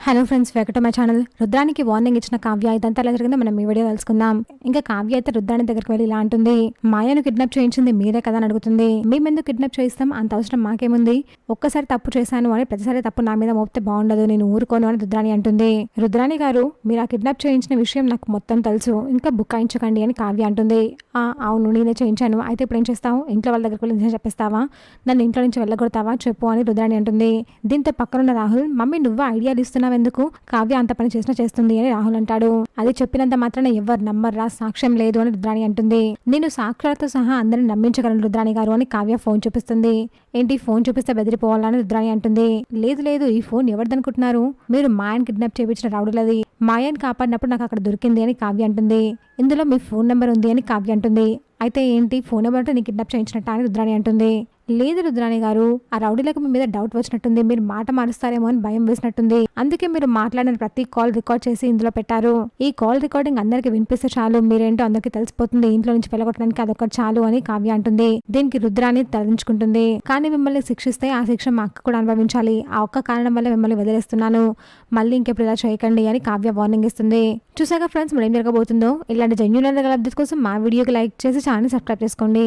Hello friends, welcome to my channel. రుద్రానికి warning ఇచ్చిన కావ్య ఇదంతా ఎలా జరిగిందో మనం ఈ వీడియో తెలుసుకుందాం. ఇంకా కావ్య అయితే రుద్రాని దగ్గరికి వెళ్ళి ఇలా అంటుంది, మాయను కిడ్నాప్ చేయించింది మీరే కదా అని అడుగుతుంది. మేమెందుకు కిడ్నాప్ చేయిస్తాం, అంత అవసరం మాకేముంది, ఒక్కసారి తప్పు చేశాను అని ప్రతిసారి తప్పు నా మీద మోపితే బాగుండదు, నేను ఊరుకోను అని రుద్రాని అంటుంది. రుద్రాని గారు, మీరు ఆ కిడ్నాప్ చేయించిన విషయం నాకు మొత్తం తెలుసు, ఇంకా బుక్కాయించకండి అని కావ్య అంటుంది. అవును, నేనే చేయించాను, అయితే ఇప్పుడు ఏం చేస్తావు, ఇంట్లో వాళ్ళ దగ్గరికి వెళ్ళి నిజం చెప్పేస్తావా, నన్ను ఇంట్లో నుంచి వెళ్ళగొడతావా చెప్పు అని రుద్రాని అంటుంది. దీంతో పక్కనున్న రాహుల్, మమ్మీ నువ్వు ఐడియాలు ఇస్తున్నావు ఎందుకు, కావ్య అంత పని చేసినా చేస్తుంది అని రాహుల్ అంటాడు. అది చెప్పినంత మాత్రాన ఎవరు నమ్మర్రా, సాక్ష్యం లేదు అని రుద్రాని అంటుంది. నేను సాక్ష్యాలతో సహా అందరిని నమ్మించగలను రుద్రాని గారు అని కావ్య ఫోన్ చూపిస్తుంది. ఏంటి ఫోన్ చూపిస్తే బెదిరిపోవాలని రుద్రాని అంటుంది. లేదు లేదు, ఈ ఫోన్ ఎవరిదనుకుంటున్నారు, మీరు మాయన్ కిడ్నాప్ చేయించిన రౌడీలది, మాయన్ కాపాడినప్పుడు నాకు అక్కడ దొరికింది అని కావ్య అంటుంది. ఇందులో మీ ఫోన్ నెంబర్ ఉంది అని కావ్య అంటుంది. అయితే ఏంటి ఫోన్ నెంబర్ అంటే నీ కిడ్నాప్ చేయించినట్టు అని రుద్రాని అంటుంది. లేదు రుద్రాని గారు, ఆ రౌడీలకు మీ మీద డౌట్ వచ్చినట్టుంది, మీరు మాట మారుస్తారేమో అని భయం వేసినట్టుంది, అందుకే మీరు మాట్లాడిన ప్రతి కాల్ రికార్డ్ చేసి ఇందులో పెట్టారు. ఈ కాల్ రికార్డింగ్ అందరికి వినిపిస్తే చాలు, మీరేంటో అందరికి తెలిసిపోతుంది, ఇంట్లో నుంచి వెళ్ళగొట్టడానికి అదొకటి చాలు అని కావ్య అంటుంది. దీనికి రుద్రాని తలంచుకుంటుంది. కానీ మిమ్మల్ని శిక్షిస్తే ఆ శిక్ష మా అక్క కూడా అనుభవించాలి, ఆ ఒక్క కారణం వల్ల మిమ్మల్ని వదిలేస్తున్నాను, మళ్ళీ ఇంకెప్పుడు ఇలా చేయకండి అని కావ్య వార్నింగ్ ఇస్తుంది. చూసాక ఫ్రెండ్స్, మరి ఏం జరగబోతుందో, ఇలాంటి జెన్యూన్ అప్డేట్స్ కోసం మా వీడియోకి లైక్ చేసి ఛానల్ సబ్స్క్రైబ్ చేసుకోండి.